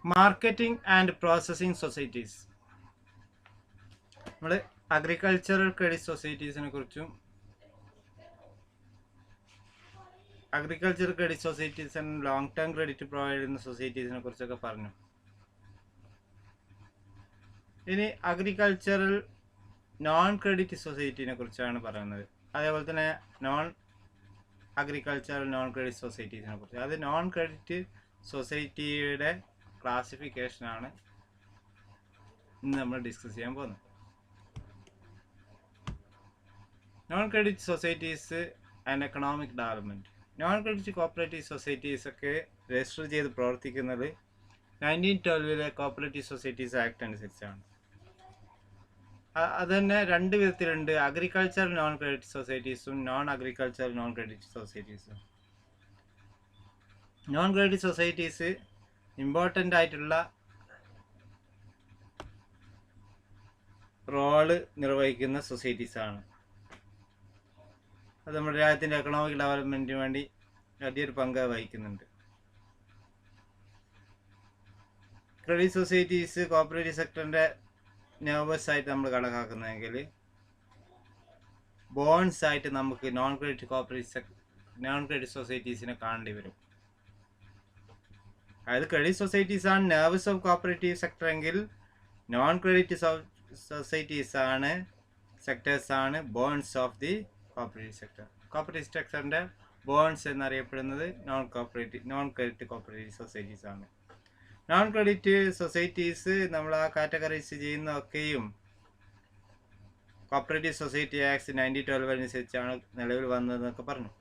Marketing and processing societies. നമ്മൾ agricultural credit സൊസൈറ്റീസിനെ കുറിച്ചും agricultural credit societies and long term credit provide ചെയ്യുന്ന സൊസൈറ്റീസിനെ കുറിച്ചൊക്കെ പറഞ്ഞു. ഇനി അഗ്രികൾച്ചറൽ നോൺ ക്രെഡിറ്റ് സൊസൈറ്റീനെ കുറിച്ചാണ് പറയുന്നത്. അതേപോലെ തന്നെ നോൺ അഗ്രികൾച്ചറൽ നോൺ ക്രെഡിറ്റ് സൊസൈറ്റീസിനെ കുറിച്ച്. അത് നോൺ ക്രെഡിറ്റ് സൊസൈറ്റിയുടെ ക്ലാസിഫിക്കേഷനാണ് ഇന്ന് നമ്മൾ ഡിസ്കസ് ചെയ്യാൻ പോകുന്നത്. Non credit societies and economic development. Non credit cooperative societies ഒക്കെ രജിസ്റ്റർ ചെയ്ത് പ്രവർത്തിക്കുന്നത് 1912 കോപ്പറേറ്റീവ് സൊസൈറ്റീസ് ആക്ട് അനുസരിച്ചാണ്. അത് തന്നെ രണ്ട് വിധത്തിലുണ്ട്: അഗ്രികൾച്ചറൽ നോൺ ക്രെഡിറ്റ് സൊസൈറ്റീസും നോൺ അഗ്രികൾച്ചറൽ നോൺ ക്രെഡിറ്റ് സൊസൈറ്റീസും. നോൺ ക്രെഡിറ്റ് സൊസൈറ്റീസ് ഇമ്പോർട്ടൻ്റ് ആയിട്ടുള്ള റോള് നിർവഹിക്കുന്ന സൊസൈറ്റീസാണ്. അത് നമ്മുടെ രാജ്യത്തിൻ്റെ എക്കണോമിക് ഡെവലപ്മെൻറ്റിന് വേണ്ടി വലിയൊരു പങ്ക് വഹിക്കുന്നുണ്ട്. ക്രെഡിറ്റ് സൊസൈറ്റീസ് കോപ്പറേറ്റീവ് സെക്ടറിൻ്റെ നെർവസ് ആയിട്ട് നമ്മൾ കണക്കാക്കുന്നതെങ്കിൽ ബോൺസ് ആയിട്ട് നമുക്ക് നോൺ ക്രെഡിറ്റ് സൊസൈറ്റീസിനെ കാണേണ്ടി വരും. അതായത് ക്രെഡിറ്റ് സൊസൈറ്റീസ് ആണ് നെർവസ് ഓഫ് കോപ്പറേറ്റീവ് സെക്ടർ എങ്കിൽ നോൺ ക്രെഡിറ്റ് സൊസൈറ്റീസ് ആണ് സെക്ടേഴ്സാണ് bones of the cooperative sector. Cooperative സെക്ടറിൻ്റെ ബോൺസ് എന്നറിയപ്പെടുന്നത് നോൺ ക്രെഡിറ്റ് കോപ്പറേറ്റീവ് സൊസൈറ്റീസ് ആണ്. നോൺ ക്രെഡിറ്റ് സൊസൈറ്റീസ് നമ്മൾ ആ കാറ്റഗറൈസ് ചെയ്യുന്നതൊക്കെയും കോപ്പറേറ്റീവ് സൊസൈറ്റി ആക്ട് 1912 അനുസരിച്ചാണ് നിലവിൽ വന്നതെന്നൊക്കെ പറഞ്ഞു.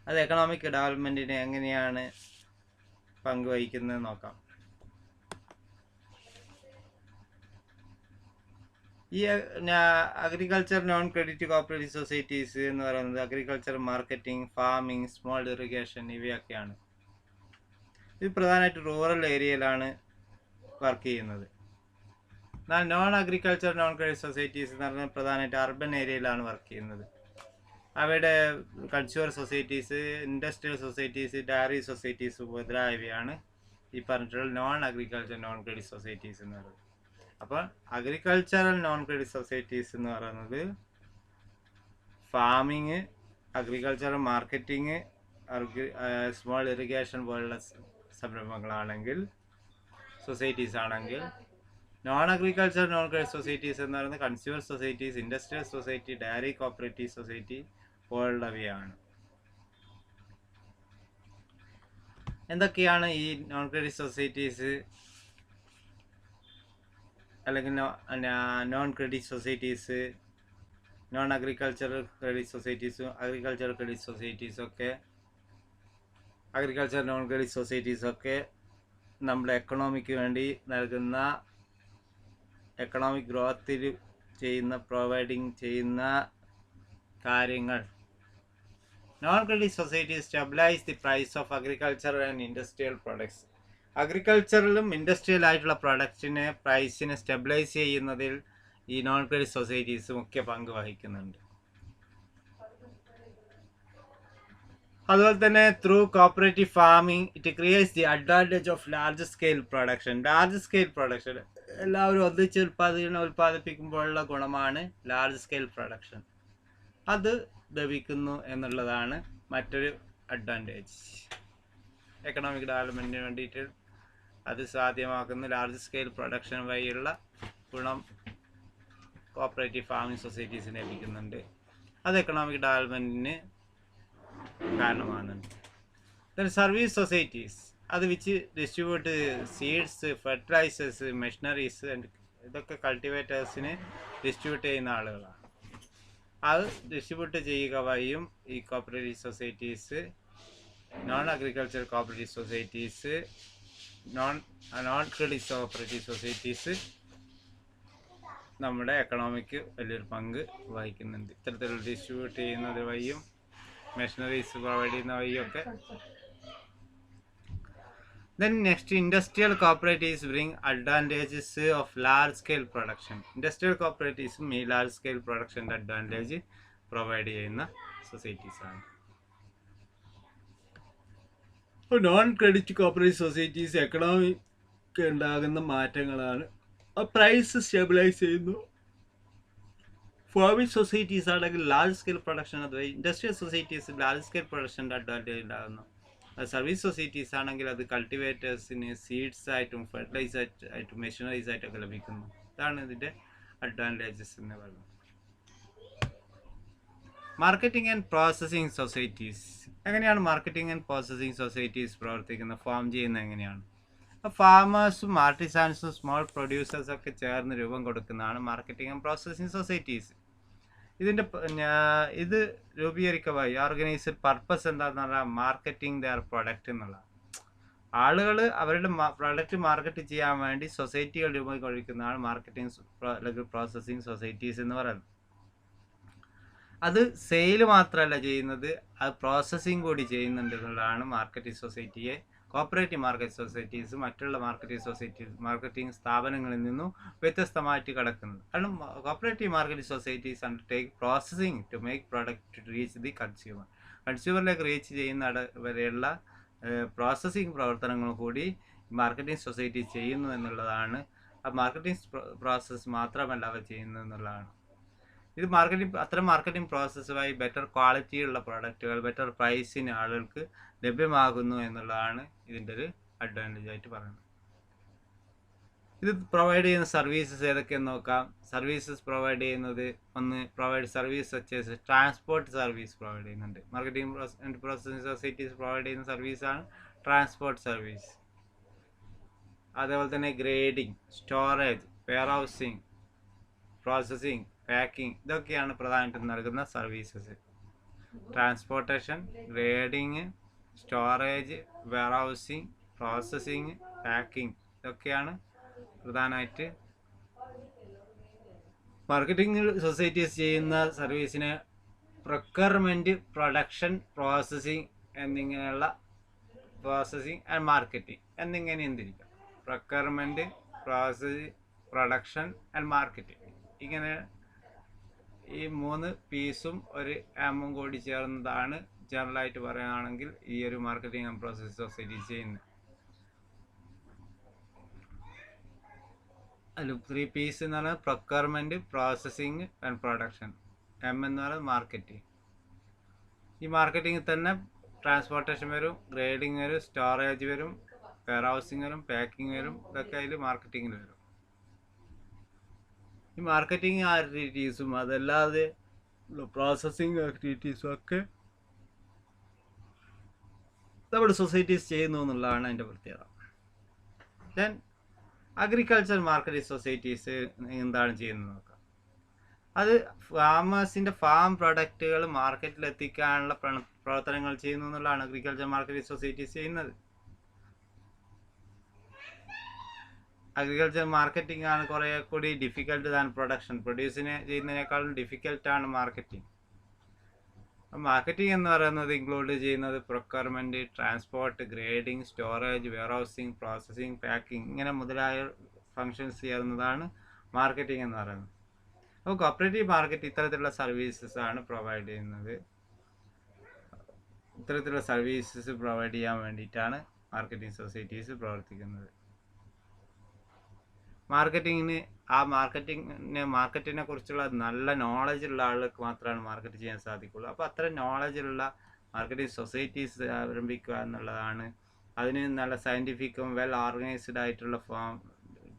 അത് എക്കണോമിക് ഡെവലപ്മെൻറ്റിന് എങ്ങനെയാണ് പങ്കുവഹിക്കുന്നത് നോക്കാം. ഈ agriculture non credit cooperative societies എന്ന് പറയുന്നത് agriculture, marketing, farming, small irrigation ഇവയൊക്കെയാണ്. ഇത് പ്രധാനമായിട്ട് റൂറൽ ഏരിയയിലാണ് വർക്ക് ചെയ്യുന്നത്. എന്നാൽ non agriculture non credit societies എന്ന് പറഞ്ഞാൽ പ്രധാനമായിട്ട് അർബൻ ഏരിയയിലാണ് വർക്ക് ചെയ്യുന്നത്. അവയുടെ consumer societies, industrial societies, dairy societies മുതലായവയാണ് ഈ പറഞ്ഞിട്ടുള്ള non agriculture non credit societies എന്ന് പറയുന്നത്. അപ്പോൾ അഗ്രികൾച്ചറൽ നോൺ ക്രെഡിറ്റ് സൊസൈറ്റീസ് എന്ന് പറയുന്നത് farming, agricultural marketing, small irrigation പോലുള്ള സംരംഭങ്ങളാണെങ്കിൽ, സൊസൈറ്റീസ് ആണെങ്കിൽ, non agriculture non credit societies എന്ന് പറയുന്നത് consumer societies, industrial society, dairy cooperative society പോലുള്ളവയാണ്. എന്തൊക്കെയാണ് ഈ നോൺ ക്രെഡിറ്റ് സൊസൈറ്റീസ് അല്ലെങ്കിൽ non credit societies? Non agricultural credit സൊസൈറ്റീസും അഗ്രികൾച്ചറൽ ക്രെഡിറ്റ് സൊസൈറ്റീസൊക്കെ, അഗ്രികൾച്ചർ നോൺ ക്രെഡിറ്റ് സൊസൈറ്റീസൊക്കെ നമ്മുടെ എക്കണോമിക്ക് വേണ്ടി നൽകുന്ന എക്കണോമിക് ഗ്രോത്തിൽ പ്രൊവൈഡിങ് ചെയ്യുന്ന കാര്യങ്ങൾ. Non credit societies stabilise the price of agricultural and industrial products. അഗ്രികൾച്ചറിലും ഇൻഡസ്ട്രിയൽ ആയിട്ടുള്ള പ്രൈസിനെ സ്റ്റെബിലൈസ് ചെയ്യുന്നതിൽ ഈ നോൺ ക്രെഡിറ്റ് സൊസൈറ്റീസ് മുഖ്യ പങ്ക് വഹിക്കുന്നുണ്ട്. അതുപോലെ തന്നെ through cooperative farming it creates the advantage of large scale production. എല്ലാവരും ഒന്നിച്ച് ഉൽപ്പാദിപ്പിക്കുമ്പോഴുള്ള ഗുണമാണ് ലാർജ് സ്കെയിൽ പ്രൊഡക്ഷൻ. അത് ലഭിക്കുന്നു എന്നുള്ളതാണ് മറ്റൊരു അഡ്വാൻറ്റേജ്. എക്കണോമിക് ഡെവലപ്മെൻറ്റിന് വേണ്ടിയിട്ട് അത് സാധ്യമാക്കുന്ന ലാർജ് സ്കെയിൽ പ്രൊഡക്ഷൻ വഴിയുള്ള ഗുണം കോപ്പറേറ്റീവ് ഫാമിംഗ് സൊസൈറ്റീസിന് ലഭിക്കുന്നുണ്ട്. അത് എക്കണോമിക് ഡെവലപ്മെൻറ്റിന് കാരണമാകുന്നുണ്ട്. സർവീസ് സൊസൈറ്റീസ്, അത് which distribute seeds, fertilisers, machineries ഇതൊക്കെ കൾട്ടിവേറ്റേഴ്സിന് ഡിസ്ട്രിബ്യൂട്ട് ചെയ്യുന്ന ആളുകളാണ്. അത് ഡിസ്ട്രിബ്യൂട്ട് ചെയ്യുക വഴിയും ഈ cooperative societies, non agriculture cooperative societies, non credit cooperative societies നമ്മുടെ എക്കണോമിക്ക് വലിയൊരു പങ്ക് വഹിക്കുന്നുണ്ട്. ഇത്തരത്തിലുള്ള ഡിസ്ട്രിബ്യൂട്ട് ചെയ്യുന്നത് വഴിയും മെഷീനറീസ് പ്രൊവൈഡ് ചെയ്യുന്ന വഴിയൊക്കെ. Then next, industrial cooperatives bring advantages of large scale production. Industrial cooperatives ഈ large scale production advantage provide ചെയ്യുന്ന സൊസൈറ്റീസ് ആണ്. നോൺ ക്രെഡിറ്റ് കോപ്പറേറ്റീവ് സൊസൈറ്റീസ് എക്കണോമിക്ക് ഉണ്ടാകുന്ന മാറ്റങ്ങളാണ്. പ്രൈസ് സ്റ്റെബിലൈസ് ചെയ്യുന്നു. ഫാമിംഗ് സൊസൈറ്റീസ് ആണെങ്കിൽ ലാർജ് സ്കെയിൽ പ്രൊഡക്ഷൻ, അഥവാ ഇൻഡസ്ട്രിയൽ സൊസൈറ്റീസ് ലാർജ് സ്കെയിൽ പ്രൊഡക്ഷൻ്റെ അഡ്വാൻറ്റേജ് ഉണ്ടാകുന്നു. സർവീസ് സൊസൈറ്റീസ് ആണെങ്കിൽ അത് കൾട്ടിവേറ്റേഴ്സിന് സീഡ്സ് ആയിട്ടും ഫെർട്ടിലൈസർ ആയിട്ടും മെഷീനറീസ് ആയിട്ടൊക്കെ ലഭിക്കുന്നു. ഇതാണ് ഇതിൻ്റെ അഡ്വാൻറ്റേജസ് എന്ന് പറയുന്നത്. Marketing and processing societies. എങ്ങനെയാണ് മാർക്കറ്റിംഗ് ആൻഡ് പ്രോസസ്സിംഗ് സൊസൈറ്റീസ് പ്രവർത്തിക്കുന്നത്, ഫോം ചെയ്യുന്നത് എങ്ങനെയാണ്? ഫാമേഴ്സും ആർട്ടിസാൻസും സ്മോൾ പ്രൊഡ്യൂസേഴ്സും ഒക്കെ ചേർന്ന് രൂപം കൊടുക്കുന്നതാണ് മാർക്കറ്റിംഗ് ആൻഡ് പ്രോസസ്സിംഗ് സൊസൈറ്റീസ്. ഇത് രൂപീകരിക്കമായി ഓർഗനൈസ്ഡ് പർപ്പസ് എന്താണെന്ന് പറഞ്ഞാൽ മാർക്കറ്റിംഗ് ദെയർ പ്രൊഡക്റ്റ് എന്നുള്ളതാണ്. ആളുകൾ അവരുടെ പ്രൊഡക്റ്റ് മാർക്കറ്റ് ചെയ്യാൻ വേണ്ടി സൊസൈറ്റികൾ രൂപം കൊടുക്കുന്നതാണ് മാർക്കറ്റിംഗ് പ്രോസസ്സിംഗ് സൊസൈറ്റീസ് എന്ന് പറയുന്നത്. അത് സെയിൽ മാത്രമല്ല ചെയ്യുന്നത്, അത് പ്രോസസ്സിങ് കൂടി ചെയ്യുന്നുണ്ട് എന്നുള്ളതാണ് മാർക്കറ്റിംഗ് സൊസൈറ്റിയെ കോപ്പറേറ്റീവ് മാർക്കറ്റ് സൊസൈറ്റീസ് മറ്റുള്ള മാർക്കറ്റിംഗ് സ്ഥാപനങ്ങളിൽ നിന്നും വ്യത്യസ്തമായിട്ട് കിടക്കുന്നത്. കാരണം cooperative marketing societies undertake processing to make product reach the കൺസ്യൂമറിലേക്ക് റീച്ച് ചെയ്യുന്ന വരെയുള്ള പ്രോസസ്സിംഗ് പ്രവർത്തനങ്ങൾ കൂടി മാർക്കറ്റിംഗ് സൊസൈറ്റി ചെയ്യുന്നു എന്നുള്ളതാണ്. ആ മാർക്കറ്റിംഗ് പ്രോസസ്സ് മാത്രമല്ല അവർ ചെയ്യുന്നത് എന്നുള്ളതാണ്. ഇത് അത്തരം മാർക്കറ്റിംഗ് പ്രോസസ്സുമായി ബെറ്റർ ക്വാളിറ്റിയുള്ള പ്രൊഡക്റ്റുകൾ ബെറ്റർ പ്രൈസിന് ആളുകൾക്ക് ലഭ്യമാകുന്നു എന്നുള്ളതാണ് ഇതിൻ്റെ ഒരു അഡ്വാൻറ്റേജ് ആയിട്ട് പറയുന്നത്. ഇത് പ്രൊവൈഡ് ചെയ്യുന്ന സർവീസസ് ഏതൊക്കെയെന്ന് നോക്കാം. സർവീസസ് പ്രൊവൈഡ് ചെയ്യുന്നത് service such transport service provide ചെയ്യുന്നുണ്ട്. Marketing and processing societies provide ചെയ്യുന്ന സർവീസാണ് ട്രാൻസ്പോർട്ട് സർവീസ്. അതേപോലെ തന്നെ grading, storage, warehousing, processing, packing, ഇതൊക്കെയാണ് പ്രധാനമായിട്ടും നൽകുന്ന services. Transportation, grading, storage, warehousing, processing, packing, ഇതൊക്കെയാണ് പ്രധാനമായിട്ട് മാർക്കറ്റിംഗ് സൊസൈറ്റീസ് ചെയ്യുന്ന സർവീസിനെ പ്രൊക്യൂർമെൻറ്റ്, പ്രൊഡക്ഷൻ, പ്രോസസ്സിംഗ് എന്നിങ്ങനെയുള്ള പ്രോസസ്സിംഗ് ആൻഡ് മാർക്കറ്റിംഗ് എന്നിങ്ങനെയും തിരിക്കാം. Procurement, processing, production and marketing, ഇങ്ങനെ ഈ 3 പീസും ഒരു എമ്മും കൂടി ചേർന്നതാണ് ജനറലായിട്ട് പറയുകയാണെങ്കിൽ ഈ ഒരു മാർക്കറ്റിംഗ് ആൻഡ് പ്രോസസ്സിംഗ് സൊസൈറ്റി ചെയ്യുന്നത്. അതിൽ 3 പീസ് എന്ന് പറഞ്ഞാൽ procurement, processing and production. M എന്ന് പറയുന്നത് മാർക്കറ്റിംഗ്. ഈ മാർക്കറ്റിംഗിൽ തന്നെ ട്രാൻസ്പോർട്ടേഷൻ വരും, ഗ്രേഡിങ് വരും, സ്റ്റോറേജ് വരും, വെയർഹൗസിംഗ് വരും, പാക്കിംഗ് വരും, ഇതൊക്കെ അതിൽ മാർക്കറ്റിംഗിൽ വരും. ഈ മാർക്കറ്റിംഗ് ആക്ടിവിറ്റീസും അതല്ലാതെ പ്രോസസ്സിംഗ് ആക്ടിവിറ്റീസും ഒക്കെ നമ്മുടെ സൊസൈറ്റീസ് ചെയ്യുന്നു എന്നുള്ളതാണ് അതിൻ്റെ പ്രത്യേകത. ദെൻ അഗ്രികൾച്ചർ മാർക്കറ്റിംഗ് സൊസൈറ്റീസ് എന്താണ് ചെയ്യുന്നത് നോക്കാം. അത് ഫാമേഴ്സിൻ്റെ ഫാം പ്രൊഡക്റ്റുകൾ മാർക്കറ്റിൽ എത്തിക്കാനുള്ള പ്രവർത്തനങ്ങൾ ചെയ്യുന്നു എന്നുള്ളതാണ് അഗ്രികൾച്ചർ മാർക്കറ്റിംഗ് സൊസൈറ്റീസ് ചെയ്യുന്നത്. അഗ്രികൾച്ചർ മാർക്കറ്റിംഗ് ആണ് കുറേ കൂടി ഡിഫിക്കൽട്ട് ദാൻ പ്രൊഡ്യൂസിനെ ചെയ്യുന്നതിനേക്കാളും ഡിഫിക്കൽട്ടാണ് മാർക്കറ്റിംഗ്. മാർക്കറ്റിംഗ് എന്ന് പറയുന്നത് ഇൻക്ലൂഡ് ചെയ്യുന്നത് procurement, transport, grading, storage, warehousing, processing, packing, ഇങ്ങനെ മുതലായ ഫങ്ഷൻസ് ചേർന്നതാണ് മാർക്കറ്റിംഗ് എന്ന് പറയുന്നത്. അപ്പോൾ കോപ്പറേറ്റീവ് മാർക്കറ്റ് ഇത്തരത്തിലുള്ള സർവീസസ് ആണ് പ്രൊവൈഡ് ചെയ്യുന്നത്. ഇത്തരത്തിലുള്ള സർവീസസ് പ്രൊവൈഡ് ചെയ്യാൻ വേണ്ടിയിട്ടാണ് മാർക്കറ്റിംഗ് സൊസൈറ്റീസ് പ്രവർത്തിക്കുന്നത്. മാർക്കറ്റിനെ കുറിച്ചുള്ള നല്ല നോളജ് ഉള്ള ആളുകൾക്ക് മാത്രമാണ് മാർക്കറ്റ് ചെയ്യാൻ സാധിക്കുള്ളൂ. അപ്പോൾ അത്തരം നോളജുള്ള മാർക്കറ്റിംഗ് സൊസൈറ്റീസ് ആരംഭിക്കുക എന്നുള്ളതാണ്. അതിന് നല്ല സയൻറ്റിഫിക്കും വെൽ ഓർഗനൈസ്ഡ് ആയിട്ടുള്ള ഫോം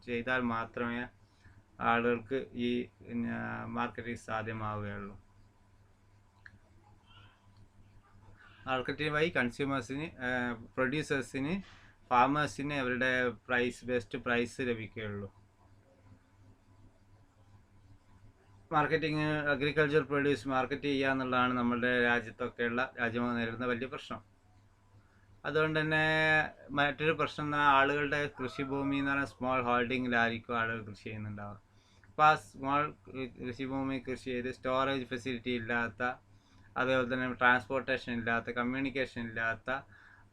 ചെയ്താൽ മാത്രമേ ആളുകൾക്ക് ഈ മാർക്കറ്റിംഗ് സാധ്യമാവുകയുള്ളൂ. മാർക്കറ്റിംഗ് വഴി കൺസ്യൂമേഴ്സിന്, പ്രൊഡ്യൂസേഴ്സിന്, ഫാമേഴ്സിന് അവരുടെ ബെസ്റ്റ് പ്രൈസ് ലഭിക്കുകയുള്ളൂ. മാർക്കറ്റിംഗ്, അഗ്രികൾച്ചർ പ്രൊഡ്യൂസ് മാർക്കറ്റ് ചെയ്യുക എന്നുള്ളതാണ് നമ്മുടെ രാജ്യം നേരിടുന്ന വലിയ പ്രശ്നം. അതുകൊണ്ട് തന്നെ മറ്റൊരു പ്രശ്നം എന്ന് പറഞ്ഞാൽ ആളുകളുടെ കൃഷിഭൂമി എന്ന് പറഞ്ഞാൽ സ്മോൾ ഹോൾഡിങ്ങിലായിരിക്കും ആളുകൾ കൃഷി ചെയ്യുന്നുണ്ടാവുക. അപ്പോൾ ആ സ്മോൾ കൃഷിഭൂമി കൃഷി ചെയ്ത് സ്റ്റോറേജ് ഫെസിലിറ്റി ഇല്ലാത്ത, അതേപോലെ തന്നെ ട്രാൻസ്പോർട്ടേഷൻ ഇല്ലാത്ത, കമ്മ്യൂണിക്കേഷൻ ഇല്ലാത്ത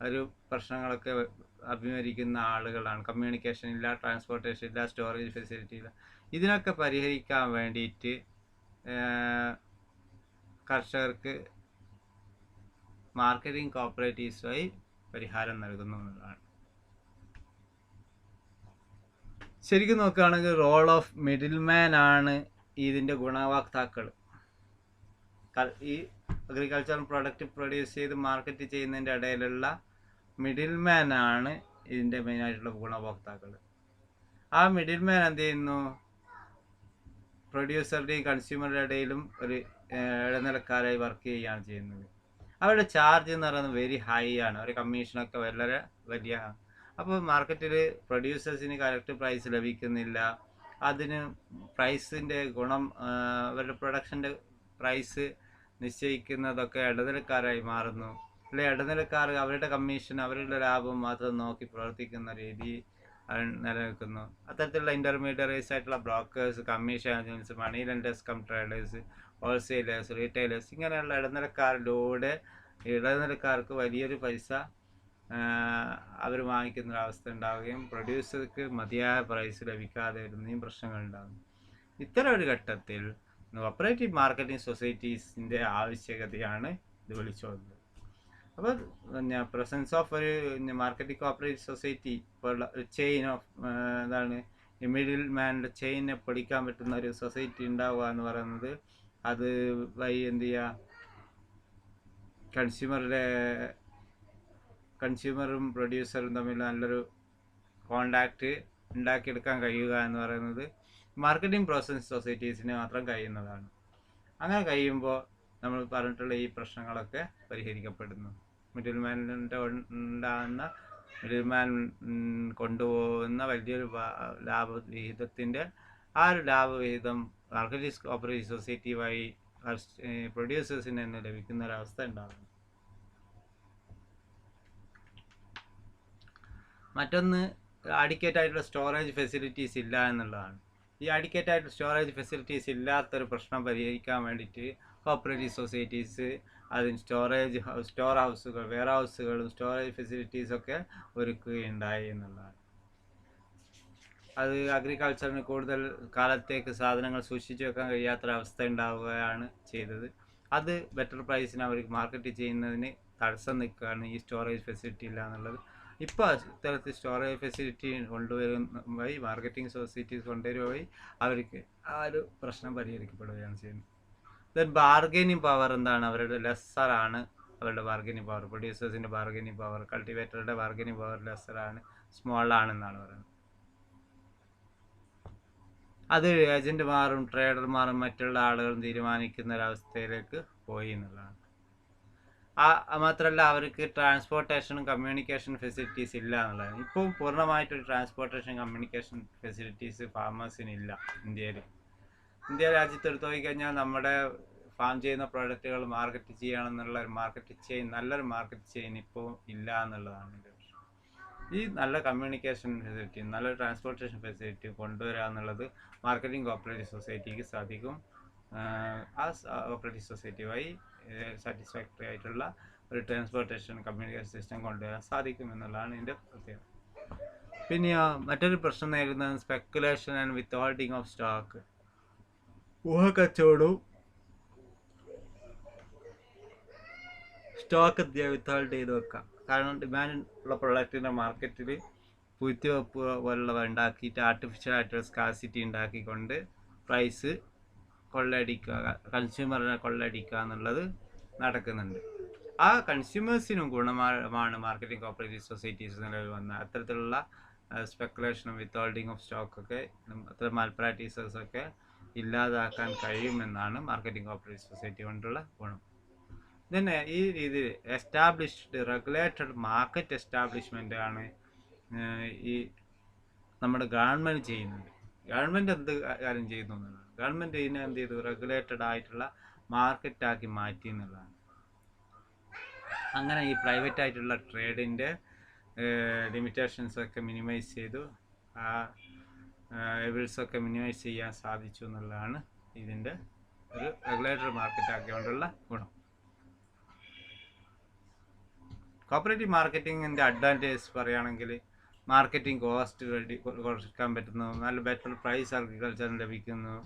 ഒരു പ്രശ്നങ്ങളൊക്കെ അഭിമുഖീകരിക്കുന്ന ആളുകളാണ്. കമ്മ്യൂണിക്കേഷൻ ഇല്ല, ട്രാൻസ്പോർട്ടേഷൻ ഇല്ല, സ്റ്റോറേജ് ഫെസിലിറ്റി ഇല്ല. ഇതിനൊക്കെ പരിഹരിക്കാൻ വേണ്ടിയിട്ട് കർഷകർക്ക് മാർക്കറ്റിംഗ് കോപ്പറേറ്റീവ്സ് വഴി പരിഹാരം നൽകുന്നു എന്നുള്ളതാണ്. ശരിക്കും നോക്കുകയാണെങ്കിൽ റോൾ ഓഫ് മിഡിൽ മാൻ ആണ് ഇതിൻ്റെ ഗുണഭോക്താക്കൾ. ഈ അഗ്രികൾച്ചറൽ പ്രൊഡക്റ്റ് പ്രൊഡ്യൂസ് ചെയ്ത് മാർക്കറ്റ് ചെയ്യുന്നതിൻ്റെ ഇടയിലുള്ള മിഡിൽ മാൻ ആണ് ഇതിൻ്റെ മെയിനായിട്ടുള്ള ഗുണഭോക്താക്കൾ. ആ മിഡിൽ മാൻ എന്ത് ചെയ്യുന്നു? പ്രൊഡ്യൂസറുടെയും കൺസ്യൂമറുടെ ഇടയിലും ഒരു ഇടനിലക്കാരായി വർക്ക് ചെയ്യുകയാണ് ചെയ്യുന്നത്. അവരുടെ ചാർജ് എന്ന് പറയുന്നത് വെരി ഹൈ ആണ്. അവരുടെ കമ്മീഷനൊക്കെ വളരെ വലിയ. അപ്പോൾ മാർക്കറ്റിൽ പ്രൊഡ്യൂസേഴ്സിന് കറക്റ്റ് പ്രൈസ് ലഭിക്കുന്നില്ല. അതിന് പ്രൈസിൻ്റെ ഗുണം, അവരുടെ പ്രൊഡക്ഷൻ്റെ പ്രൈസ് നിശ്ചയിക്കുന്നതൊക്കെ ഇടനിലക്കാരായി മാറുന്നു. അല്ലെങ്കിൽ ഇടനിലക്കാർ അവരുടെ കമ്മീഷൻ, അവരുടെ ലാഭം മാത്രം നോക്കി പ്രവർത്തിക്കുന്ന രീതി നിലനിൽക്കുന്നു. അത്തരത്തിലുള്ള ഇൻ്റർമീഡിയറീസ് ആയിട്ടുള്ള brokers, commission agents, money lenders cum traders, wholesalers, retailers, ഇങ്ങനെയുള്ള ഇടനിലക്കാരിലൂടെ ഇടനിലക്കാർക്ക് വലിയൊരു പൈസ അവർ വാങ്ങിക്കുന്ന ഒരവസ്ഥ ഉണ്ടാവുകയും പ്രൊഡ്യൂസർക്ക് മതിയായ പ്രൈസ് ലഭിക്കാതെ വരുന്നതും പ്രശ്നങ്ങളുണ്ടാകുന്നു. ഇത്തരം ഒരു ഘട്ടത്തിൽ കോപ്പറേറ്റീവ് മാർക്കറ്റിംഗ് സൊസൈറ്റീസിൻ്റെ ആവശ്യകതയാണ് ഇത് വിളിച്ചോതുന്നത്. അപ്പോൾ പ്രസൻസ് ഓഫ് ഒരു മാർക്കറ്റിംഗ് കോപ്പറേറ്റീവ് സൊസൈറ്റി പോലുള്ള ഒരു ചെയിൻ ഓഫ് എന്താണ് ഈ മിഡിൽ മാൻ്റെ ചെയിനെ പൊടിക്കാൻ പറ്റുന്ന ഒരു സൊസൈറ്റി ഉണ്ടാവുക എന്ന് പറയുന്നത്, അത് വഴി എന്ത് ചെയ്യുക, കൺസ്യൂമറും പ്രൊഡ്യൂസറും തമ്മിൽ നല്ലൊരു കോണ്ടാക്റ്റ് ഉണ്ടാക്കിയെടുക്കാൻ കഴിയുക എന്ന് പറയുന്നത് മാർക്കറ്റിംഗ് പ്രോസസ് സൊസൈറ്റീസിന് മാത്രം കഴിയുന്നതാണ്. അങ്ങനെ കഴിയുമ്പോൾ നമ്മൾ പറഞ്ഞിട്ടുള്ള ഈ പ്രശ്നങ്ങളൊക്കെ പരിഹരിക്കപ്പെടുന്നു. മിഡിൽമാൻ കൊണ്ടുപോകുന്ന വലിയൊരു ലാഭവിഹിതത്തിൻ്റെ ആ ഒരു ലാഭവിഹിതം മാർക്കറ്റിംഗ് കോപ്പറേറ്റീവ് സൊസൈറ്റി വഴി പ്രൊഡ്യൂസേഴ്സിന് തന്നെ ലഭിക്കുന്ന ഒരവസ്ഥ ഉണ്ടാകുന്നു. മറ്റൊന്ന് അഡിക്കേറ്റ് ആയിട്ടുള്ള സ്റ്റോറേജ് ഫെസിലിറ്റീസ് ഇല്ല എന്നുള്ളതാണ്. ഈ അഡിക്കേറ്റ് ആയിട്ടുള്ള സ്റ്റോറേജ് ഫെസിലിറ്റീസ് ഇല്ലാത്തൊരു പ്രശ്നം പരിഹരിക്കാൻ വേണ്ടിയിട്ട് കോപ്പറേറ്റീവ് സൊസൈറ്റീസ് അതിന് സ്റ്റോർ ഹൗസുകൾ, വെയർ ഹൗസുകളും സ്റ്റോറേജ് ഫെസിലിറ്റീസൊക്കെ ഒരുക്കുകയുണ്ടായി എന്നുള്ളതാണ്. അത് അഗ്രികൾച്ചറിന് കൂടുതൽ കാലത്തേക്ക് സാധനങ്ങൾ സൂക്ഷിച്ചു വെക്കാൻ കഴിയാത്തൊരവസ്ഥ ഉണ്ടാവുകയാണ് ചെയ്തത്. അത് ബെറ്റർ പ്രൈസിന് അവർക്ക് മാർക്കറ്റ് ചെയ്യുന്നതിന് തടസ്സം നിൽക്കുകയാണ് ഈ സ്റ്റോറേജ് ഫെസിലിറ്റി ഇല്ല എന്നുള്ളത്. ഇപ്പോൾ ഇത്തരത്തിൽ സ്റ്റോറേജ് ഫെസിലിറ്റി കൊണ്ടുവരുന്ന വഴി, മാർക്കറ്റിംഗ് സൊസൈറ്റീസ് കൊണ്ടുവരുക വഴി അവർക്ക് ആ ഒരു പ്രശ്നം പരിഹരിക്കപ്പെടുകയാണ് ചെയ്യുന്നത്. ദെൻ ബാർഗൈനിങ് പവർ എന്താണ്? അവരുടെ ലെസ്സറാണ് അവരുടെ ബാർഗൈനിങ് പവർ. പ്രൊഡ്യൂസേഴ്സിൻ്റെ ബാർഗൈനിങ് പവർ, കൾട്ടിവേറ്ററുടെ ബാർഗൈനിങ് പവർ ലെസ്സറാണ്, സ്മോളാണെന്നാണ് പറയുന്നത്. അത് ഏജൻറ്റുമാരും ട്രേഡർമാരും മറ്റുള്ള ആളുകളും തീരുമാനിക്കുന്ന ഒരവസ്ഥയിലേക്ക് പോയി എന്നുള്ളതാണ്. മാത്രമല്ല അവർക്ക് ട്രാൻസ്പോർട്ടേഷനും കമ്മ്യൂണിക്കേഷൻ ഫെസിലിറ്റീസ് ഇല്ല എന്നുള്ളതാണ്. ഇപ്പോൾ പൂർണ്ണമായിട്ടൊരു ട്രാൻസ്പോർട്ടേഷൻ കമ്മ്യൂണിക്കേഷൻ ഫെസിലിറ്റീസ് ഫാമേഴ്സിനില്ല ഇന്ത്യ രാജ്യത്ത് എടുത്തു നോക്കിക്കഴിഞ്ഞാൽ നമ്മുടെ ഫാം ചെയ്യുന്ന പ്രോഡക്റ്റുകൾ മാർക്കറ്റ് ചെയ്യണമെന്നുള്ള ഒരു നല്ലൊരു മാർക്കറ്റ് ചെയിൻ ഇപ്പോൾ ഇല്ല എന്നുള്ളതാണ് എൻ്റെ പ്രശ്നം. ഈ നല്ല കമ്മ്യൂണിക്കേഷൻ ഫെസിലിറ്റി, നല്ല ട്രാൻസ്പോർട്ടേഷൻ ഫെസിലിറ്റി കൊണ്ടുവരിക എന്നുള്ളത് മാർക്കറ്റിംഗ് കോപ്പറേറ്റീവ് സൊസൈറ്റിക്ക് സാധിക്കും. ആ കോപ്പറേറ്റീവ് സൊസൈറ്റി വഴി സാറ്റിസ്ഫാക്ടറി ആയിട്ടുള്ള ഒരു ട്രാൻസ്പോർട്ടേഷൻ കമ്മ്യൂണിക്കേഷൻ സിസ്റ്റം കൊണ്ടുവരാൻ സാധിക്കും എന്നുള്ളതാണ് ഇതിൻ്റെ പ്രത്യേകത. പിന്നെ മറ്റൊരു പ്രശ്നം നേരിടുന്നത് speculation and withholding of stock. ഊഹക്കച്ചവടവും സ്റ്റോക്ക് വിത്ത് ഹോൾഡ് ചെയ്ത് വെക്കാം. കാരണം ഡിമാൻഡ് ഉള്ള പ്രൊഡക്റ്റിൻ്റെ മാർക്കറ്റിൽ കുത്തിവെപ്പ് പോലുള്ളവ ഉണ്ടാക്കിയിട്ട് ആർട്ടിഫിഷ്യലായിട്ടുള്ള സ്കാർസിറ്റി ഉണ്ടാക്കിക്കൊണ്ട് പ്രൈസ് കൊള്ളയടിക്കുക, കൺസ്യൂമറിനെ കൊള്ളയടിക്കുക എന്നുള്ളത് നടക്കുന്നുണ്ട്. ആ കൺസ്യൂമേഴ്സിനും ഗുണമാണ് മാർക്കറ്റിംഗ് കോപ്പറേറ്റീവ് സൊസൈറ്റീസ് നിലവിൽ വന്ന അത്തരത്തിലുള്ള സ്പെക്കുലേഷനും വിത്ത് ഹോൾഡിംഗ് ഓഫ് സ്റ്റോക്കൊക്കെ, അത്തരം മാൽ പ്രാക്ടീസസൊക്കെ ഇല്ലാതാക്കാൻ കഴിയുമെന്നാണ് മാർക്കറ്റിംഗ് കോപ്പറേറ്റീവ് സൊസൈറ്റി കൊണ്ടുള്ള ഗുണം. പിന്നെ ഈ രീതിയിൽ എസ്റ്റാബ്ലിഷ്ഡ് റെഗുലേറ്റഡ് മാർക്കറ്റ് എസ്റ്റാബ്ലിഷ്മെൻ്റ് ആണ് ഈ നമ്മുടെ ഗവൺമെൻറ് ചെയ്യുന്നത്. ഗവൺമെൻറ് എന്ത് കാര്യം ചെയ്യുന്നു എന്നുള്ളതാണ്. ഗവൺമെൻറ് ഇതിനെ എന്ത് ചെയ്തു? റെഗുലേറ്റഡ് ആയിട്ടുള്ള മാർക്കറ്റാക്കി മാറ്റി എന്നുള്ളതാണ്. അങ്ങനെ ഈ പ്രൈവറ്റ് ആയിട്ടുള്ള ട്രേഡിൻ്റെ ലിമിറ്റേഷൻസൊക്കെ മിനിമൈസ് ചെയ്തു, ആ എവിൽസൊക്കെ മിനിമൈസ് ചെയ്യാൻ സാധിച്ചു എന്നുള്ളതാണ് ഇതിൻ്റെ ഒരു റെഗുലേറ്റഡ് മാർക്കറ്റ് ആക്കിക്കൊണ്ടുള്ള ഗുണം. കോപ്പറേറ്റീവ് മാർക്കറ്റിങ്ങിൻ്റെ അഡ്വാൻറ്റേജ് പറയുകയാണെങ്കിൽ മാർക്കറ്റിംഗ് കോസ്റ്റ് കുറയ്ക്കാൻ പറ്റുന്നു, നല്ല ബെറ്റർ പ്രൈസ് അഗ്രികൾച്ചറിന് ലഭിക്കുന്നു,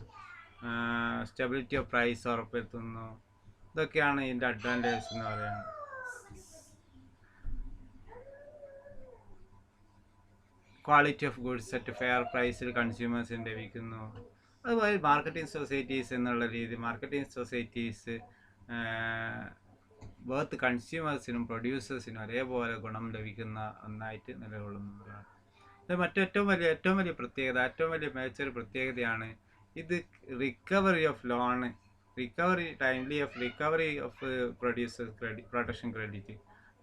സ്റ്റെബിലിറ്റി ഓഫ് പ്രൈസ് ഉറപ്പുവരുത്തുന്നു. ഇതൊക്കെയാണ് ഇതിൻ്റെ അഡ്വാൻറ്റേജ് എന്ന് പറയുന്നത്. Quality of goods at fair പ്രൈസിൽ കൺസ്യൂമേഴ്സിന് ലഭിക്കുന്നു. അതുപോലെ മാർക്കറ്റിംഗ് സൊസൈറ്റീസ് എന്നുള്ള രീതി, മാർക്കറ്റിംഗ് സൊസൈറ്റീസ് ബോത്ത് കൺസ്യൂമേഴ്സിനും പ്രൊഡ്യൂസേഴ്സിനും ഒരേപോലെ ഗുണം ലഭിക്കുന്ന ഒന്നായിട്ട് നിലകൊള്ളുന്നതാണ്. ഇത് ഏറ്റവും വലിയ പ്രത്യേകത, ഏറ്റവും വലിയ മികച്ചൊരു പ്രത്യേകതയാണ് ഇത്. Recovery of loan, timely of recovery of producers protection credit.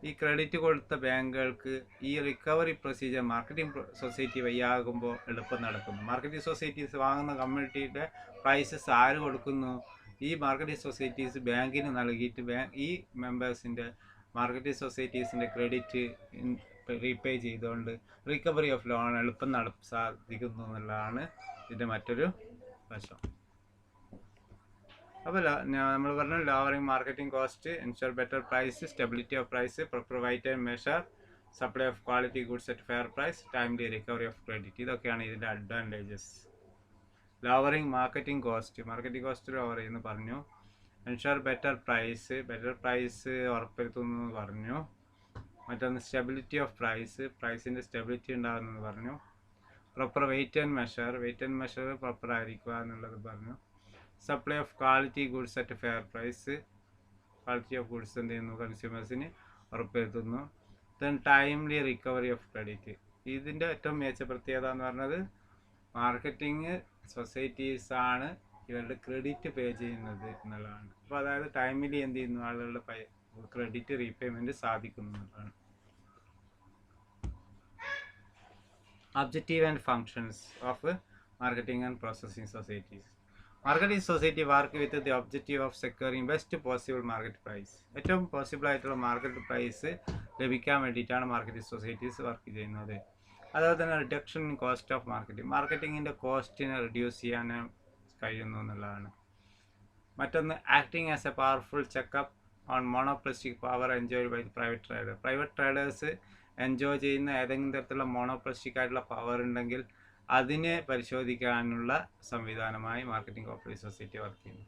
ഈ ക്രെഡിറ്റ് കൊടുത്ത ബാങ്കുകൾക്ക് ഈ റിക്കവറി പ്രൊസീജിയർ മാർക്കറ്റിംഗ് സൊസൈറ്റി വഴിയാകുമ്പോൾ എളുപ്പം നടക്കുന്നു. മാർക്കറ്റിംഗ് സൊസൈറ്റീസ് വാങ്ങുന്ന കമ്മ്യൂണിറ്റിയുടെ പ്രൈസസ് ആര് കൊടുക്കുന്നു? ഈ മാർക്കറ്റിംഗ് സൊസൈറ്റീസ് ബാങ്കിന് നൽകിയിട്ട് ഈ മെമ്പേഴ്സിൻ്റെ മാർക്കറ്റിംഗ് സൊസൈറ്റീസിൻ്റെ ക്രെഡിറ്റ് റീപേ ചെയ്തുകൊണ്ട് റിക്കവറി ഓഫ് ലോൺ എളുപ്പം സാധിക്കുന്നു എന്നുള്ളതാണ് ഇതിൻ്റെ മറ്റൊരു വശം. അപ്പോൾ നമ്മൾ പറഞ്ഞു lowering marketing cost, ensure better price, stability of price, provide measure, supply of quality goods at fair price, timely recovery of credit. ഇതൊക്കെയാണ് ഇതിൻ്റെ advantages. Lowering marketing cost lower ചെയ്യുന്നു പറഞ്ഞു. എൻഷുർ ബെറ്റർ പ്രൈസ് ഉറപ്പുവരുത്തുന്നു പറഞ്ഞു. മറ്റൊന്ന് സ്റ്റെബിലിറ്റി ഓഫ് പ്രൈസിൻ്റെ സ്റ്റെബിലിറ്റി ഉണ്ടാകുമെന്ന് പറഞ്ഞു. Proper weight and measure proper ആയിരിക്കുക എന്നുള്ളത് പറഞ്ഞു. Supply of quality goods at fair price, quality of goods എന്ത് ചെയ്യുന്നു? കൺസ്യൂമേഴ്സിന് ഉറപ്പുവരുത്തുന്നു. Then timely recovery of credit. ഇതിൻ്റെ ഏറ്റവും മികച്ച പ്രത്യേകത എന്ന് പറഞ്ഞത് മാർക്കറ്റിംഗ് സൊസൈറ്റീസാണ് ഇവരുടെ ക്രെഡിറ്റ് പേ ചെയ്യുന്നത് എന്നുള്ളതാണ്. അപ്പോൾ അതായത് ടൈമിലി എന്ത് ചെയ്യുന്നു? ആളുകളുടെ ക്രെഡിറ്റ് റീപേയ്മെൻറ്റ് സാധിക്കുന്നു എന്നുള്ളതാണ്. Objective and functions of marketing and processing societies. Marketing society work with the objective of securing best possible market price. ഏറ്റവും പോസിബിൾ ആയിട്ടുള്ള മാർക്കറ്റ് പ്രൈസ് ലഭിക്കാൻ വേണ്ടിയിട്ടാണ് മാർക്കറ്റിംഗ് സൊസൈറ്റീസ് വർക്ക് ചെയ്യുന്നത്. അതുപോലെ തന്നെ റിഡക്ഷൻ ഇൻ കോസ്റ്റ് ഓഫ് മാർക്കറ്റിങ്ങിൻ്റെ കോസ്റ്റിനെ റിഡ്യൂസ് ചെയ്യാൻ കഴിയുന്നു എന്നുള്ളതാണ്. മറ്റൊന്ന് acting as a powerful checkup on monopolistic power enjoyed by private traders enjoy ചെയ്യുന്ന ഏതെങ്കിലും തരത്തിലുള്ള മോണോപ്ലസ്റ്റിക് ആയിട്ടുള്ള പവർ ഉണ്ടെങ്കിൽ അതിനെ പരിശോധിക്കാനുള്ള സംവിധാനമായി മാർക്കറ്റിംഗ് കോപ്പറേറ്റീവ് സൊസൈറ്റി വർക്ക് ചെയ്യുന്നു.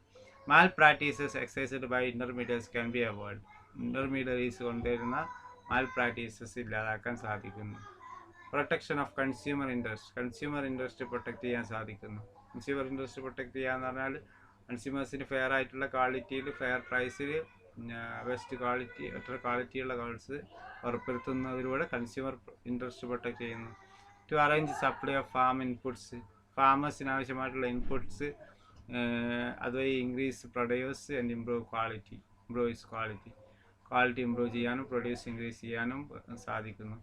Malpractices excised by intermediates can be avoid. Intermediaries കൊണ്ടുവരുന്ന മാൽ പ്രാക്ടീസസ് ഇല്ലാതാക്കാൻ സാധിക്കുന്നു. Protection of consumer interest protect ചെയ്യാൻ സാധിക്കുന്നു. കൺസ്യൂമർ ഇൻട്രസ്റ്റ് പ്രൊട്ടക്റ്റ് ചെയ്യുക എന്ന് പറഞ്ഞാൽ കൺസ്യൂമേഴ്സിന് ഫെയർ ആയിട്ടുള്ള ക്വാളിറ്റിയിൽ ഫെയർ പ്രൈസിൽ ബെസ്റ്റ് ക്വാളിറ്റിയുള്ള ഗോൾസ് ഉറപ്പുവരുത്തുന്നതിലൂടെ കൺസ്യൂമർ ഇൻട്രസ്റ്റ് പ്രൊട്ടക്റ്റ് ചെയ്യുന്നു. To arrange supply of farm inputs, ഫാമേഴ്സിന് ആവശ്യമായിട്ടുള്ള ഇൻപുട്സ് അതുവഴി increase produce and improves quality improve ചെയ്യാനും പ്രൊഡ്യൂസ് ഇൻക്രീസ് ചെയ്യാനും സാധിക്കുന്നു.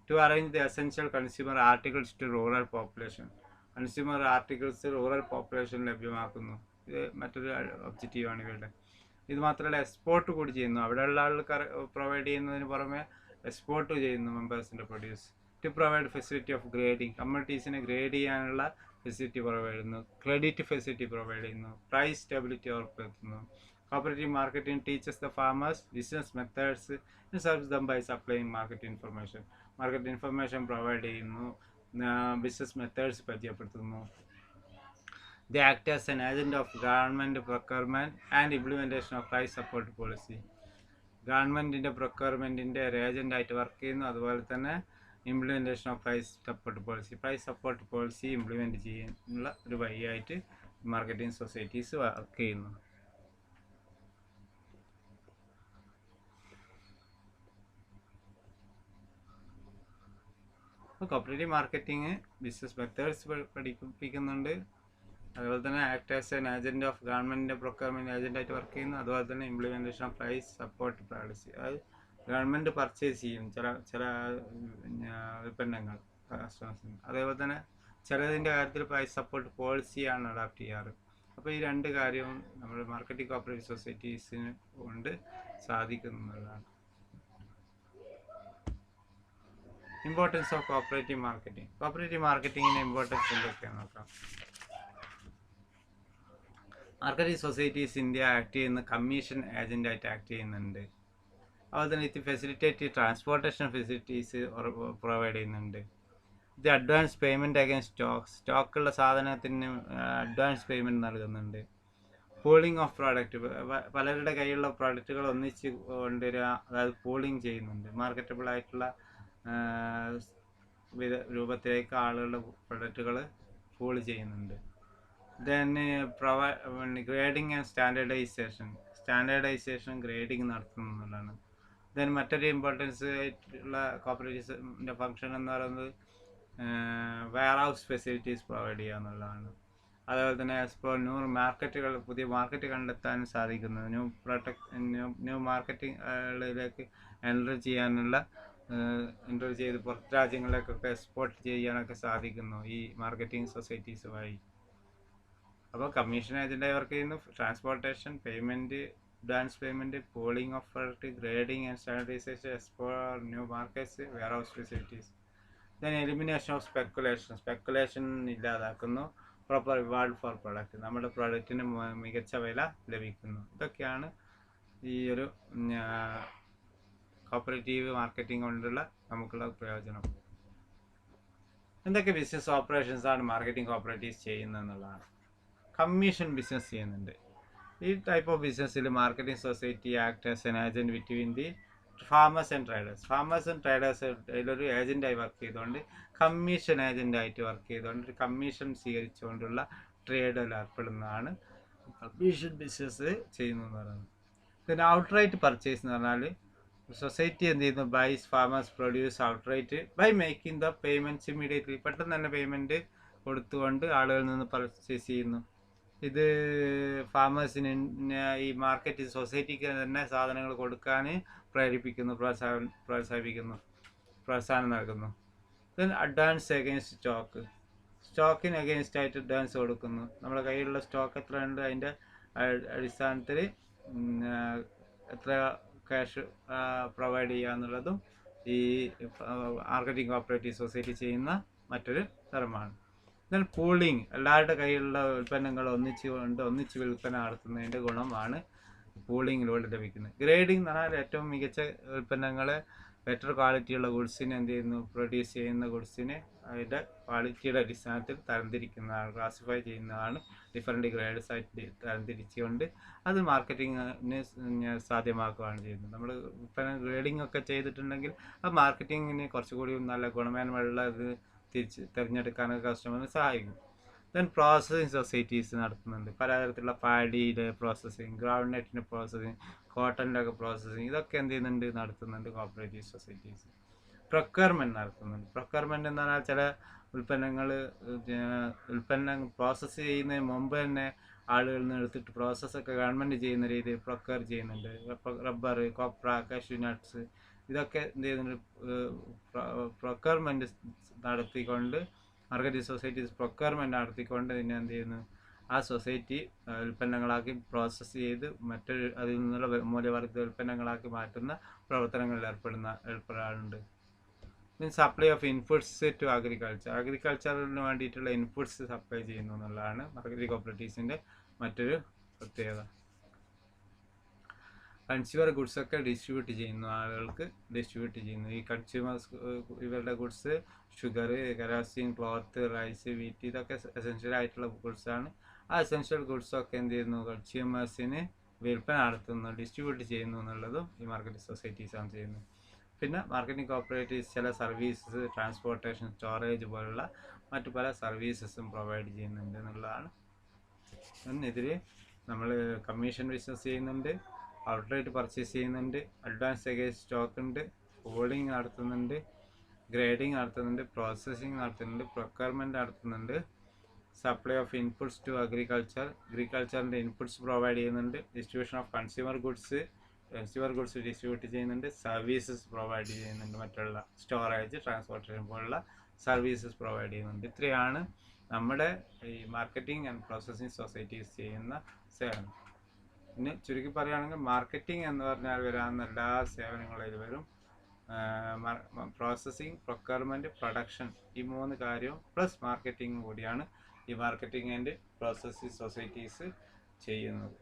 To arrange the essential consumer articles to rural population, consumer articles rural population ലഭ്യമാക്കുന്നു. ഇത് മറ്റൊരു ഒബ്ജക്റ്റീവാണ് ഇവരുടെ. ഇത് മാത്രമല്ല എക്സ്പോർട്ട് കൂടി ചെയ്യുന്നു. അവിടെയുള്ള ആൾക്ക് പ്രൊവൈഡ് ചെയ്യുന്നതിന് പുറമെ എക്സ്പോർട്ട് ചെയ്യുന്നു മെമ്പേഴ്സിൻ്റെ produce. To provide facility of grading, കമ്മ്യൂണിറ്റീസിനെ ഗ്രേഡ് ചെയ്യാനുള്ള ഫെസിലിറ്റി പ്രൊവൈഡ് ചെയ്യുന്നു. ക്രെഡിറ്റ് ഫെസിലിറ്റി പ്രൊവൈഡ് ചെയ്യുന്നു. പ്രൈസ് സ്റ്റെബിലിറ്റി ഉറപ്പുവരുത്തുന്നു. Cooperative marketing teaches the farmers business methods and serves them by supplying market information provide ചെയ്യുന്നു. ബിസിനസ് മെത്തേഡ്സ് പരിചയപ്പെടുത്തുന്നു. The act as an agent of government procurement and implementation of price support policy. ഗവൺമെൻറ്റിൻ്റെ പ്രൊക്യൂർമെൻറ്റിൻ്റെ ഒരു ഏജൻ്റായിട്ട് work ചെയ്യുന്നു. അതുപോലെ തന്നെ implementation of price support policy implement ചെയ്യാനുള്ള ഒരു വഴിയായിട്ട് മാർക്കറ്റിംഗ് സൊസൈറ്റീസ് വർക്ക് ചെയ്യുന്നു. അപ്പോൾ കോപ്പറേറ്റീവ് മാർക്കറ്റിംഗ് ബിസിനസ് മെത്തേഡ്സ് പഠിപ്പിക്കുന്നുണ്ട്. അതുപോലെ തന്നെ act as an agent of ഗവൺമെൻറ്റിൻ്റെ പ്രൊക്യൂർമെൻറ്റ് ഏജൻ്റായിട്ട് വർക്ക് ചെയ്യുന്നു. അതുപോലെ തന്നെ implementation of price support policy, അതായത് ഗവൺമെൻറ് പർച്ചേസ് ചെയ്യും ചില ഉൽപ്പന്നങ്ങൾ കസ്റ്റമേഴ്സിന്. അതേപോലെ തന്നെ ചിലതിൻ്റെ കാര്യത്തിൽ പ്രൈസ് സപ്പോർട്ട് പോളിസിയാണ് അഡാപ്റ്റ് ചെയ്യാറ്. അപ്പോൾ ഈ രണ്ട് കാര്യവും നമ്മൾ മാർക്കറ്റിംഗ് കോപ്പറേറ്റീവ് സൊസൈറ്റീസിന് കൊണ്ട് സാധിക്കുന്നതാണ്. ഇമ്പോർട്ടൻസ് ഓഫ് കോപ്പറേറ്റീവ് മാർക്കറ്റിങ്ങിൻ്റെ ഇമ്പോർട്ടൻസ് എന്തൊക്കെയാണെന്ന് നോക്കാം. മാർക്കറ്റിംഗ് സൊസൈറ്റീസ് ഇന്ത്യ ആക്ട് ചെയ്യുന്ന കമ്മീഷൻ ഏജൻ്റായിട്ട് ആക്ട് ചെയ്യുന്നുണ്ട്. അതുപോലെ തന്നെ ഇത് ഫെസിലിറ്റേറ്റ് ട്രാൻസ്പോർട്ടേഷൻ ഫെസിലിറ്റീസ് പ്രൊവൈഡ് ചെയ്യുന്നുണ്ട്. ഇത് അഡ്വാൻസ് പേയ്മെൻറ്റ് അഗൈൻസ്റ്റ് സ്റ്റോക്കുള്ള സാധനത്തിന് അഡ്വാൻസ് പേയ്മെൻറ്റ് നൽകുന്നുണ്ട്. പൂളിംഗ് ഓഫ് പ്രോഡക്റ്റ്, പലരുടെ കയ്യിലുള്ള പ്രോഡക്റ്റുകൾ ഒന്നിച്ച് കൊണ്ടുവരിക, അതായത് പൂളിംഗ് ചെയ്യുന്നുണ്ട്. മാർക്കറ്റബിൾ ആയിട്ടുള്ള രൂപത്തിലേക്ക് ആളുകളുടെ പ്രൊഡക്റ്റുകൾ പൂൾ ചെയ്യുന്നുണ്ട്. Then grading and standardisation grading നടത്തുന്നു എന്നുള്ളതാണ്. ദെൻ മറ്റൊരു ഇമ്പോർട്ടൻസ് ആയിട്ടുള്ള കോപ്പറേറ്റീവ്സിൻ്റെ ഫംഗ്ഷൻ എന്ന് പറയുന്നത് വെയർ ഹൗസ് ഫെസിലിറ്റീസ് പ്രൊവൈഡ് ചെയ്യുക എന്നുള്ളതാണ്. അതുപോലെ തന്നെ എക്സ്പ്ലോർ പുതിയ മാർക്കറ്റ് കണ്ടെത്താൻ സാധിക്കുന്നു. ന്യൂ മാർക്കറ്റുകളിലേക്ക് എൻ്റർ ചെയ്ത് പുറത്ത് രാജ്യങ്ങളിലേക്കൊക്കെ എക്സ്പോർട്ട് ചെയ്യാനൊക്കെ സാധിക്കുന്നു ഈ മാർക്കറ്റിംഗ് സൊസൈറ്റീസ് വഴി. അപ്പോൾ കമ്മീഷൻ ഏജൻ്റായി വർക്ക് ചെയ്യുന്നു. Transportation, payment, advance payment, pooling of product, grading and standardisation, explore new markets, warehouse facilities. Then elimination of speculation ഇല്ലാതാക്കുന്നു. പ്രോപ്പർ റിവാർഡ് ഫോർ പ്രൊഡക്റ്റ്, നമ്മുടെ പ്രൊഡക്റ്റിന് മികച്ച വില ലഭിക്കുന്നു. ഇതൊക്കെയാണ് ഈ ഒരു കോപ്പറേറ്റീവ് മാർക്കറ്റിംഗ് കൊണ്ടുള്ള നമുക്കുള്ള പ്രയോജനം. എന്തൊക്കെ ബിസിനസ് ഓപ്പറേഷൻസ് ആണ് മാർക്കറ്റിംഗ് കോപ്പറേറ്റീവ്സ് ചെയ്യുന്നത് എന്നുള്ളതാണ്. കമ്മീഷൻ ബിസിനസ് ചെയ്യുന്നുണ്ട്. ഈ ടൈപ്പ് ഓഫ് ബിസിനസ്സിൽ marketing society act as N agent between the farmers and traders അതിലൊരു ഏജൻ്റായി വർക്ക് ചെയ്തുകൊണ്ട്, കമ്മീഷൻ ഏജൻ്റായിട്ട് വർക്ക് ചെയ്തുകൊണ്ട്, ഒരു കമ്മീഷൻ സ്വീകരിച്ചുകൊണ്ടുള്ള ട്രേഡിൽ ഏർപ്പെടുന്നതാണ് കമ്മീഷൻ ബിസിനസ് ചെയ്യുന്നതെന്ന് പറയുന്നത്. പിന്നെ ഔട്ട്റൈറ്റ് പർച്ചേസ് എന്ന് പറഞ്ഞാൽ സൊസൈറ്റി എന്ത് ചെയ്യുന്നു, buys farmers produce outright by making the payments immediately, പെട്ടെന്ന് തന്നെ പേയ്മെൻറ്റ് കൊടുത്തുകൊണ്ട് ആളുകളിൽ നിന്ന് പർച്ചേസ് ചെയ്യുന്നു. ഇത് ഫാമേഴ്സിന് ഈ മാർക്കറ്റ് സൊസൈറ്റിക്ക് തന്നെ സാധനങ്ങൾ കൊടുക്കാൻ പ്രേരിപ്പിക്കുന്നു, പ്രോത്സാഹനം നൽകുന്നു. ദെൻ അഡ്വാൻസ് അഗെയിൻസ്റ്റ് സ്റ്റോക്കിന് അഗെയിൻസ്റ്റ് ആയിട്ട് അഡ്വാൻസ് കൊടുക്കുന്നു. നമ്മുടെ കയ്യിലുള്ള സ്റ്റോക്ക് എത്ര ഉണ്ട് അതിൻ്റെ അടിസ്ഥാനത്തിൽ എത്ര ക്യാഷ് പ്രൊവൈഡ് ചെയ്യുക എന്നുള്ളതും ഈ മാർക്കറ്റിംഗ് കോപ്പറേറ്റീവ് സൊസൈറ്റി ചെയ്യുന്ന മറ്റൊരു തരമാണ്. എന്നാൽ പൂളിംഗ്, എല്ലാവരുടെ കയ്യിലുള്ള ഉൽപ്പന്നങ്ങൾ ഒന്നിച്ച് വിൽപ്പന നടത്തുന്നതിൻ്റെ ഗുണമാണ് പൂളിങ്ങിലൂടെ ലഭിക്കുന്നത്. ഗ്രേഡിംഗ് എന്ന് പറഞ്ഞാൽ ഏറ്റവും മികച്ച ഉൽപ്പന്നങ്ങളെ ബെറ്റർ ക്വാളിറ്റിയുള്ള ഗുഡ്സിനെ എന്ത് ചെയ്യുന്നു, പ്രൊഡ്യൂസ് ചെയ്യുന്ന ഗുഡ്സിനെ അതിൻ്റെ ക്വാളിറ്റിയുടെ അടിസ്ഥാനത്തിൽ തരംതിരിക്കുന്നതാണ്, ക്ലാസിഫൈ ചെയ്യുന്നതാണ്. ഡിഫറെൻറ്റ് ഗ്രേഡ്സ് ആയിട്ട് തരംതിരിച്ചുകൊണ്ട് അത് മാർക്കറ്റിങ്ങിന് സാധ്യമാക്കുകയാണ് ചെയ്യുന്നത്. നമ്മൾ ഉൽപ്പന്നം ഗ്രേഡിംഗ് ഒക്കെ ചെയ്തിട്ടുണ്ടെങ്കിൽ ആ മാർക്കറ്റിങ്ങിന് കുറച്ചുകൂടി നല്ല ഗുണമേന്മയുള്ള ഇത് തിരഞ്ഞെടുക്കാനൊക്കെ കസ്റ്റമറിന് സഹായിക്കും. ദെൻ പ്രോസസ്സിങ് സൊസൈറ്റീസ് നടത്തുന്നുണ്ട്. പലതരത്തിലുള്ള പാഡിയുടെ പ്രോസസ്സിങ്, ഗ്രൗണ്ട് നെറ്റിൻ്റെ പ്രോസസ്സിങ്, കോട്ടൻ്റെ ഒക്കെ പ്രോസസ്സിങ്, ഇതൊക്കെ എന്ത് ചെയ്യുന്നുണ്ട്, നടത്തുന്നുണ്ട് കോപ്പറേറ്റീവ് സൊസൈറ്റീസ്. പ്രൊക്യൂർമെൻറ്റ് നടത്തുന്നുണ്ട്. പ്രൊക്യൂർമെൻറ്റ് എന്ന് പറഞ്ഞാൽ ചില ഉൽപ്പന്നം പ്രോസസ്സ് ചെയ്യുന്നതിന് മുമ്പ് തന്നെ ആളുകളിൽ നിന്ന് എടുത്തിട്ട് പ്രോസസ്സൊക്കെ ഗവൺമെൻറ് ചെയ്യുന്ന രീതിയിൽ പ്രൊക്യൂർ ചെയ്യുന്നുണ്ട്. റബ്ബർ, കോപ്ര, കാഷ്യൂ നട്ട്സ്, ഇതൊക്കെ എന്ത് ചെയ്യുന്നുണ്ട്, പ്രൊക്യൂർമെൻറ്റ് നടത്തിക്കൊണ്ട് മാർക്കറ്റിംഗ് സൊസൈറ്റീസ് പ്രൊക്യൂർമെൻറ്റ് നടത്തിക്കൊണ്ട് പിന്നെ എന്ത് ചെയ്യുന്നു, ആ സൊസൈറ്റി ഉൽപ്പന്നങ്ങളാക്കി പ്രോസസ്സ് ചെയ്ത് അതിൽ നിന്നുള്ള മൂല്യവർദ്ധിത ഉൽപ്പന്നങ്ങളാക്കി മാറ്റുന്ന പ്രവർത്തനങ്ങളിൽ ഏർപ്പെടാറുണ്ട്. Means supply of inputs to അഗ്രികൾച്ചറിന് വേണ്ടിയിട്ടുള്ള ഇൻപുട്സ് സപ്ലൈ ചെയ്യുന്നു എന്നുള്ളതാണ് മാർക്കറ്റിംഗ് കോപ്പറേറ്റീവ്സിൻ്റെ മറ്റൊരു പ്രത്യേകത. കൺസ്യൂമർ ഗുഡ്സൊക്കെ ഡിസ്ട്രിബ്യൂട്ട് ചെയ്യുന്നു, ആളുകൾക്ക് ഡിസ്ട്രിബ്യൂട്ട് ചെയ്യുന്നു. ഈ കൺസ്യൂമേഴ്സ് ഇവരുടെ goods sugar, kerosene, cloth, rice, wheat, ഇതൊക്കെ എസെൻഷ്യൽ ആയിട്ടുള്ള ഗുഡ്സാണ്. ആ എസെൻഷ്യൽ ഗുഡ്സൊക്കെ എന്ത് ചെയ്യുന്നു, കൺസ്യൂമേഴ്സിന് വിൽപ്പന നടത്തുന്നു, ഡിസ്ട്രിബ്യൂട്ട് ചെയ്യുന്നു എന്നുള്ളതും ഈ മാർക്കറ്റിംഗ് സൊസൈറ്റീസാണ് ചെയ്യുന്നത്. പിന്നെ മാർക്കറ്റിംഗ് കോപ്പറേറ്റീവ്സ് ചില സർവീസസ്, ട്രാൻസ്പോർട്ടേഷൻ, സ്റ്റോറേജ് പോലുള്ള മറ്റു പല സർവീസസും പ്രൊവൈഡ് ചെയ്യുന്നുണ്ട് എന്നുള്ളതാണ്. ഇതിൽ നമ്മൾ കമ്മീഷൻ ബിസിനസ് ചെയ്യുന്നുണ്ട്, ഔട്ട്റൈറ്റ് പർച്ചേസ് ചെയ്യുന്നുണ്ട്, അഡ്വാൻസ് അഗെയിൻസ്റ്റ് സ്റ്റോക്ക് ഉണ്ട്, ഹോൾഡിംഗ് നടത്തുന്നുണ്ട്, ഗ്രേഡിംഗ് നടത്തുന്നുണ്ട്, പ്രോസസ്സിംഗ് നടത്തുന്നുണ്ട്, പ്രൊക്യൂർമെൻറ്റ് നടത്തുന്നുണ്ട്, സപ്ലൈ ഓഫ് ഇൻപുട്സ് ടു അഗ്രികൾച്ചറിൻ്റെ ഇൻപുട്സ് പ്രൊവൈഡ് ചെയ്യുന്നുണ്ട്, distribution of consumer goods distribute ചെയ്യുന്നുണ്ട്, സർവീസസ് പ്രൊവൈഡ് ചെയ്യുന്നുണ്ട്, മറ്റുള്ള സ്റ്റോറേജ്, ട്രാൻസ്പോർട്ടേഷൻ പോലുള്ള സർവീസസ് പ്രൊവൈഡ് ചെയ്യുന്നുണ്ട്. ഇത്രയാണ് നമ്മുടെ ഈ മാർക്കറ്റിംഗ് ആൻഡ് പ്രോസസ്സിംഗ് സൊസൈറ്റീസ് ചെയ്യുന്ന സേവനം. പിന്നെ ചുരുക്കി പറയുകയാണെങ്കിൽ മാർക്കറ്റിംഗ് എന്ന് പറഞ്ഞാൽ വരാവുന്ന എല്ലാ സേവനങ്ങളും വരും. പ്രോസസ്സിംഗ്, പ്രൊക്യൂർമെൻറ്റ്, പ്രൊഡക്ഷൻ, ഈ 3 കാര്യവും പ്ലസ് മാർക്കറ്റിംഗ് കൂടിയാണ് ഈ മാർക്കറ്റിംഗ് ആൻഡ് പ്രോസസ്സിംഗ് സൊസൈറ്റീസ് ചെയ്യുന്നത്.